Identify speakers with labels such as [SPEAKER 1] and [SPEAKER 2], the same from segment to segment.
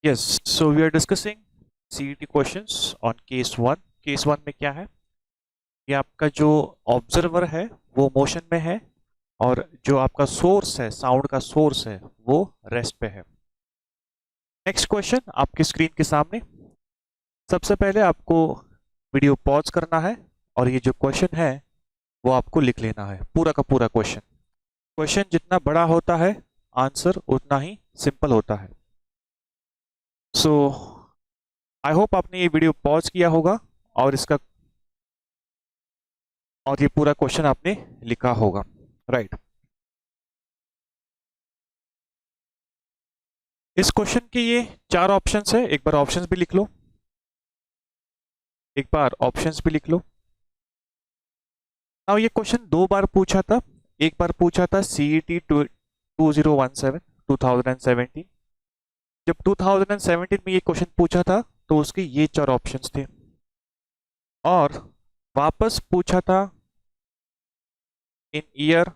[SPEAKER 1] Yes, so we are discussing CET questions on case one. Case one में क्या है? ये आपका जो ऑब्जर्वर है वो मोशन में है और जो आपका सोर्स है, साउंड का सोर्स है, वो रेस्ट पे है. नेक्स्ट क्वेश्चन आपकी स्क्रीन के सामने. सबसे पहले आपको वीडियो पॉज करना है और ये जो क्वेश्चन है वो आपको लिख लेना है, पूरा का पूरा क्वेश्चन. क्वेश्चन जितना बड़ा होता है आंसर उतना ही सिंपल होता है. सो आई होप आपने ये वीडियो पॉज किया होगा और ये पूरा क्वेश्चन आपने लिखा होगा, राइट. इस क्वेश्चन के ये 4 ऑप्शंस है. एक बार ऑप्शंस भी लिख लो. नाउ ये क्वेश्चन 2 बार पूछा था. एक बार पूछा था CET 2017 2017. जब 2017 में ये क्वेश्चन पूछा था तो उसके ये 4 ऑप्शंस थे और वापस पूछा था इन ईयर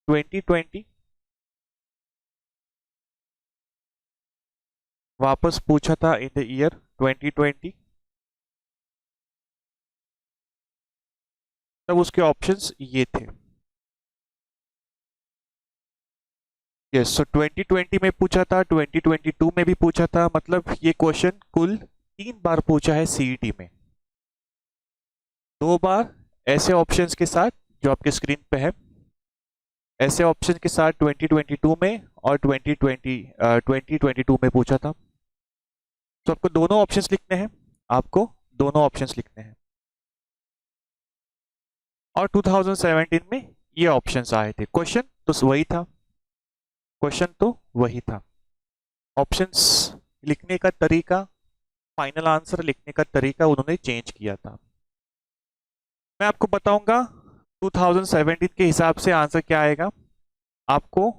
[SPEAKER 1] 2020. वापस पूछा था इन द ईयर 2020. तब उसके ऑप्शंस ये थे. यस, सो 2020 में पूछा था, 2022 में भी पूछा था. मतलब ये क्वेश्चन कुल 3 बार पूछा है सीईटी में. 2 बार ऐसे ऑप्शंस के साथ जो आपके स्क्रीन पे है, ऐसे ऑप्शन के साथ 2022 में और 2022 में पूछा था. तो आपको दोनों ऑप्शंस लिखने हैं. और 2017 में ये ऑप्शंस आए थे. क्वेश्चन तो वही था. ऑप्शंस लिखने का तरीका, फाइनल आंसर लिखने का तरीका उन्होंने चेंज किया था. मैं आपको बताऊंगा 2017 के हिसाब से आंसर क्या आएगा. आपको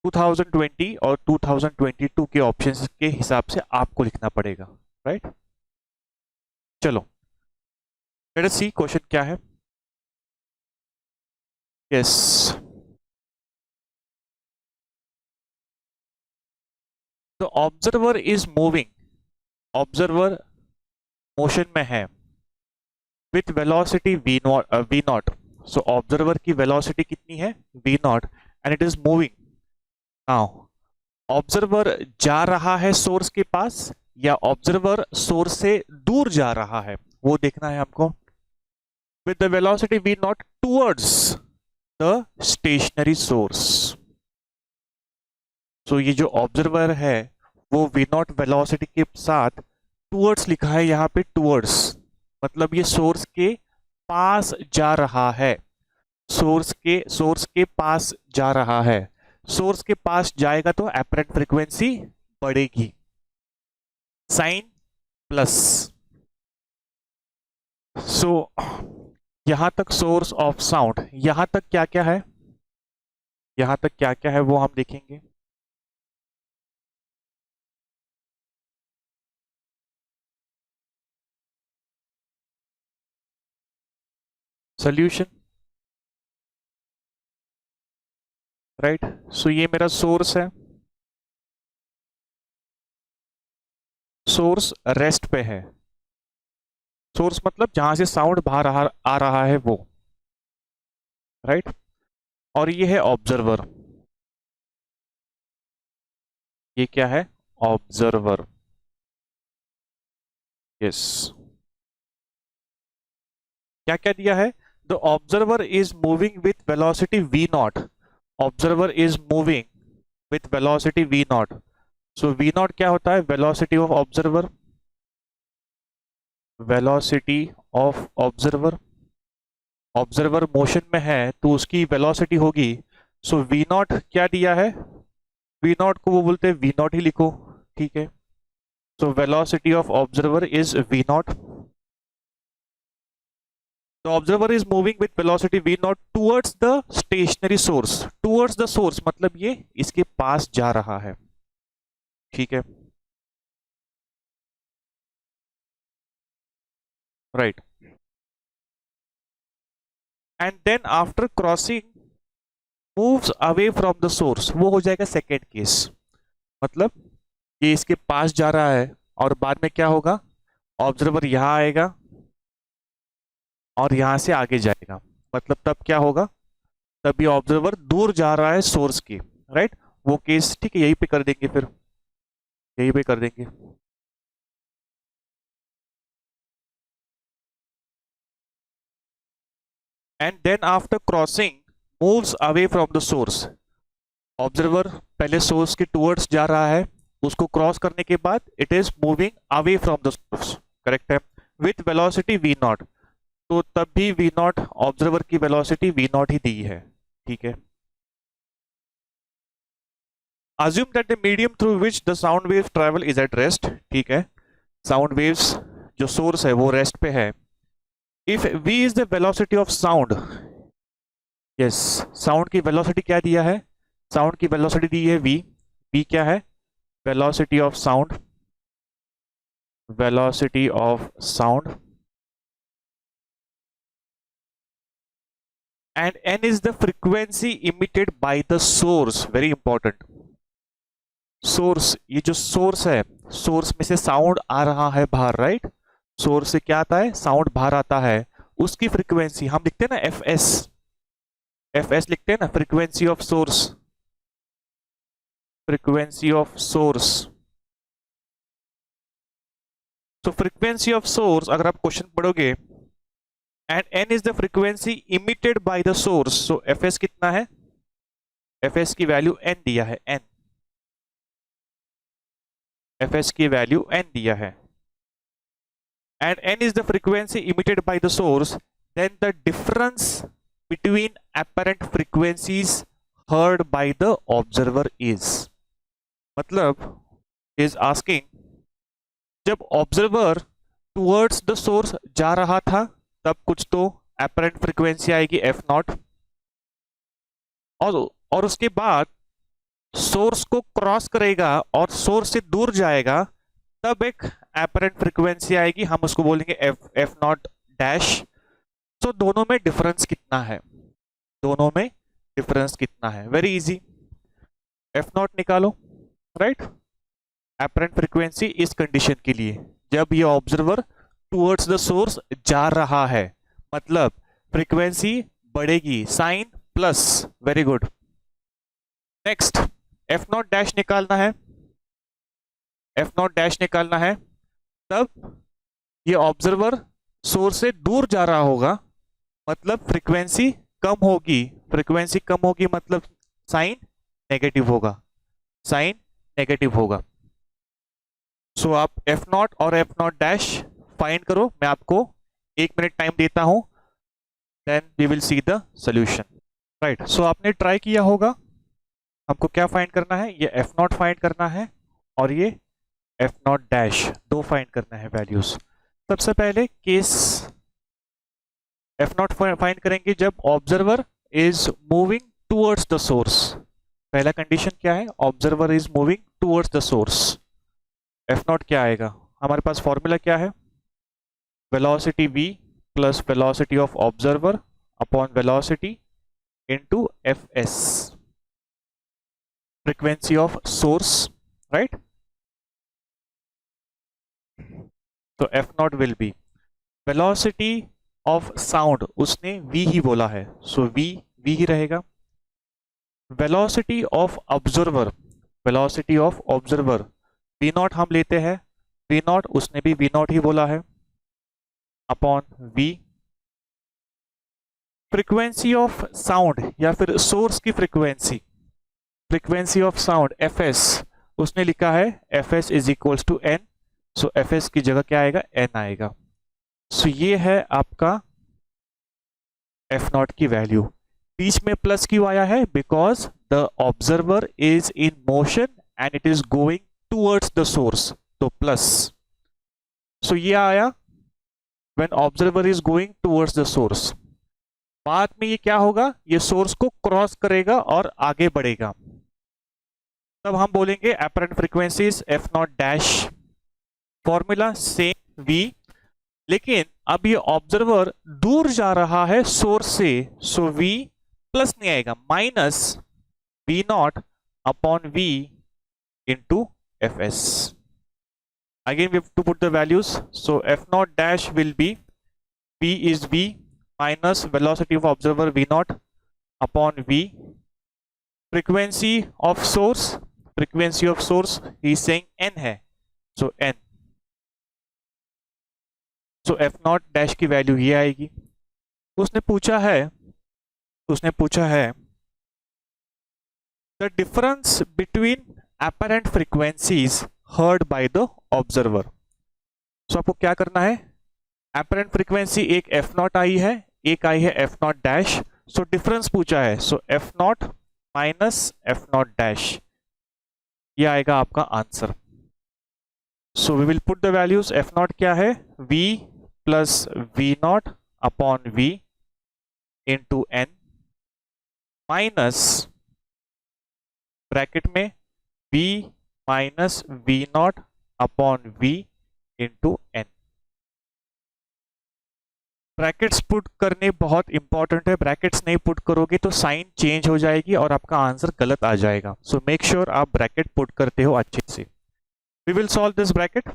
[SPEAKER 1] 2020 और 2022 के ऑप्शंस के हिसाब से आपको लिखना पड़ेगा, राइट. चलो लेट अस सी क्वेश्चन क्या है. Yes, the observer is moving. Observer motion में है with velocity v not. So observer की वेलोसिटी कितनी है? v not. And it is moving. Now observer जा रहा है सोर्स के पास या ऑब्जर्वर सोर्स से दूर जा रहा है, वो देखना है हमको. With the velocity v not towards the stationary source. So ये जो ऑब्जर्वर है वो v नॉट वेलोसिटी के साथ टूवर्ड्स लिखा है यहाँ पे. टूवर्ड्स मतलब ये सोर्स के पास जा रहा है. सोर्स के पास जा रहा है. सोर्स के पास जाएगा तो एपरेंट फ्रीक्वेंसी बढ़ेगी. Sign plus. सो यहां तक सोर्स ऑफ साउंड. यहां तक क्या क्या है वो हम देखेंगे. Solution, right. सो ये मेरा सोर्स है. सोर्स रेस्ट पे है. सोर्स मतलब जहां से साउंड बाहर आ रहा है वो, राइट. और ये है ऑब्जर्वर. ये क्या है? ऑब्जर्वर. यस. क्या क्या दिया है? The observer is moving with velocity v not. Observer is moving with velocity v not. So v not क्या होता है? Velocity of observer. Velocity of observer. Observer motion में है तो उसकी वेलोसिटी होगी. सो v नॉट क्या दिया है? v नॉट को वो बोलते हैं v नॉट ही लिखो, ठीक है. So velocity of observer is v not. The observer is moving with velocity v naught towards the stationary source. Towards the source मतलब ये इसके पास जा रहा है, ठीक है, right. And then after crossing moves away from the source. वो हो जाएगा सेकेंड केस. मतलब ये इसके पास जा रहा है और बाद में क्या होगा, ऑब्जर्वर यहाँ आएगा और यहाँ से आगे जाएगा, मतलब तब क्या होगा, तब ये ऑब्जर्वर दूर जा रहा है सोर्स की, राइट। वो केस ठीक है, यहीं पे कर देंगे, फिर यहीं पे कर देंगे। And then after crossing moves away from the source. Observer पहले सोर्स के टुवर्ड्स जा रहा है, उसको क्रॉस करने के बाद it is moving away from the source, correct है, विथ वेलोसिटी वी नॉट। तो तब भी वी नॉट, ऑब्जर्वर की वेलोसिटी वी नॉट ही दी है, ठीक है। assume that the medium through which the sound waves travel is at rest, ठीक है, साउंड वेव्स जो सोर्स है वो रेस्ट पे है। If v is the velocity of sound, yes, sound की वेलोसिटी क्या दिया है, साउंड की वेलोसिटी दी है v, v क्या है, velocity of sound, velocity of sound, and n is the frequency emitted by the source, very important। Source, ये जो सोर्स है, सोर्स में से साउंड आ रहा है बाहर, राइट, सोर्स से क्या आता है, साउंड बाहर आता है, उसकी फ्रीक्वेंसी हम लिखते हैं ना एफ एस, एफ एस लिखते हैं ना, frequency of source, frequency of source. तो फ्रीक्वेंसी ऑफ सोर्स अगर आप क्वेश्चन पढ़ोगे, and N is the frequency emitted by the source, so F S कितना है, एफ एस की वैल्यू एन दिया है, एन, एफ एस की वैल्यू एन दिया है, and N is the frequency emitted by the source, then the difference between apparent frequencies heard by the observer is, मतलब is asking, जब observer towards the source जा रहा था तब कुछ तो apparent frequency आएगी एफ नॉट, और उसके बाद सोर्स को क्रॉस करेगा और सोर्स से दूर जाएगा, तब एक apparent frequency आएगी, हम उसको बोलेंगे एफ, एफ नॉट डैश। तो दोनों में डिफरेंस कितना है, दोनों में डिफरेंस कितना है, वेरी इजी, एफ नॉट निकालो, राइट। एपरेंट फ्रीक्वेंसी इस कंडीशन के लिए जब ये ऑब्जर्वर टुवर्ड्स द सोर्स जा रहा है, मतलब फ्रीक्वेंसी बढ़ेगी, sign plus, very good. Next F not dash निकालना है, एफ नॉट डैश निकालना है, तब ये ऑब्जर्वर सोर्स से दूर जा रहा होगा, मतलब फ्रीक्वेंसी कम होगी, फ्रीक्वेंसी कम होगी मतलब साइन नेगेटिव होगा, साइन नेगेटिव होगा। सो आप एफ नॉट और एफ नॉट डैश फाइंड करो, मैं आपको 1 मिनट टाइम देता हूं, then we will see the solution, right. So आपने ट्राई किया होगा, हमको क्या फाइंड करना है, ये एफ नॉट फाइंड करना है और ये एफ नॉट डैश, दो फाइंड करना है वैल्यूज। सबसे पहले केस एफ नॉट फाइंड करेंगे जब observer is moving towards the source, पहला कंडीशन क्या है, observer is moving towards the source, F not क्या आएगा, हमारे पास फॉर्मूला क्या है, velocity v plus velocity of observer upon velocity into F S, frequency of source, right. तो F not will be velocity of sound, उसने v ही बोला है, सो v ही रहेगा। Velocity of observer, velocity of observer v not हम लेते हैं, v नॉट उसने भी v नॉट ही बोला है, upon v। Frequency of sound या फिर सोर्स की frequency, frequency of sound fs, उसने लिखा है fs is equals to n, so fs की जगह क्या आएगा, n आएगा। सो ये है आपका एफ नॉट की वैल्यू, बीच में प्लस क्यों आया है, because the observer is in motion and it is going towards the source, तो प्लस। सो ये आया when observer is going towards the source, बाद में ये क्या होगा, ये सोर्स को क्रॉस करेगा और आगे बढ़ेगा, तब हम बोलेंगे apparent frequencies F not dash, formula same v, लेकिन अब ये ऑब्जर्वर दूर जा रहा है सोर्स से, सो v प्लस नहीं आएगा, minus v not upon v into fs. Again we have to put the values. So f naught dash will be v is v minus velocity of observer v naught upon v. Frequency of source he is saying n है, so n. So f naught dash की value ये आएगी. उसने पूछा है the difference between apparent frequencies heard by the observer. So आपको क्या करना है, apparent frequency एक f naught आई है, एक आई है f naught dash. So difference पूछा है, so f naught minus f naught dash, ये आएगा आपका answer. So we will put the values. f naught क्या है, v plus v naught upon v into n minus bracket में v minus v naught upon v into n. Brackets put करने बहुत important है. Brackets नहीं put करोगे तो sign change हो जाएगी और आपका आंसर गलत आ जाएगा. सो मेक श्योर आप ब्रैकेट पुट करते हो अच्छे से. We will solve this bracket.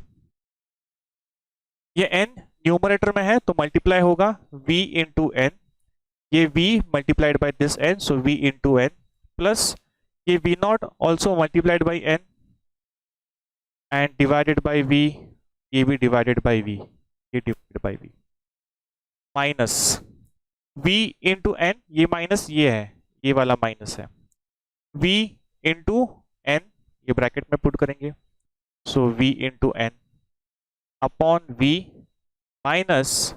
[SPEAKER 1] ये n न्यूमरेटर में है तो मल्टीप्लाई होगा v इंटू n. ये v multiplied by this n, so v into n plus ये v naught also multiplied by n and divided by v, ये भी divided by v, ये divided by v minus v into n. ये minus ये है, ये वाला minus है. v इंटू n, ये ब्रैकेट में पुट करेंगे. So v into n upon v minus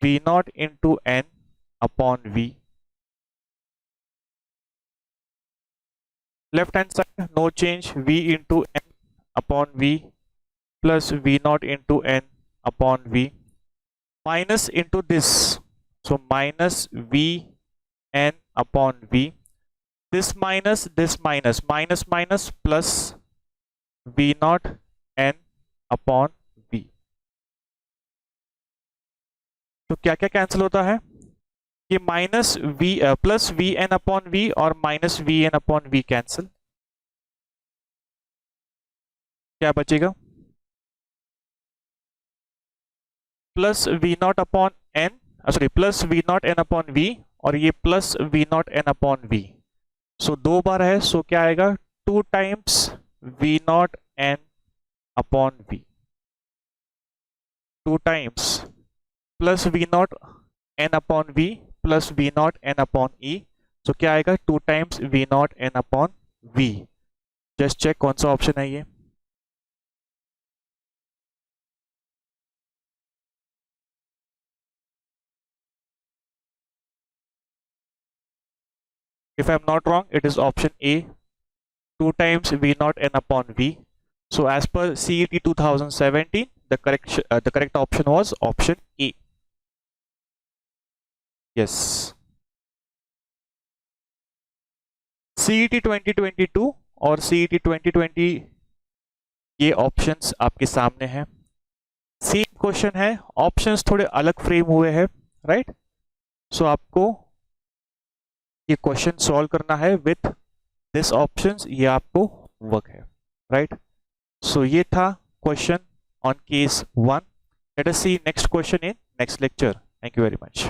[SPEAKER 1] v naught into n upon v. Left hand side no change, v into n upon v plus v naught into n upon v minus into this, so minus v n upon v. This minus minus minus plus v naught n upon v. तो क्या क्या cancel होता है, ये minus v plus we N upon V और minus V N upon V cancel. क्या बचेगा, plus V not upon N, sorry plus V not N upon V और ये plus V not N upon V. So दो बार है, so क्या आएगा, 2 times V not N upon V, 2 times plus V not N upon V plus V not N upon E. So क्या आएगा, 2 times V not N upon we. Just check कौन सा option है ये. If I am not wrong, it is option A, 2 times V naught n upon V. So as per CET 2017, the correct option was option A. Yes. CET 2022 और CET 2020 ये options आपके सामने हैं. Same question है, options थोड़े अलग frame हुए हैं, राइट. सो आपको ये क्वेश्चन सॉल्व करना है विथ दिस ऑप्शंस, ये आपको वर्क है, राइट. सो ये था question on case 1. Let us see next question in next lecture. Thank you very much.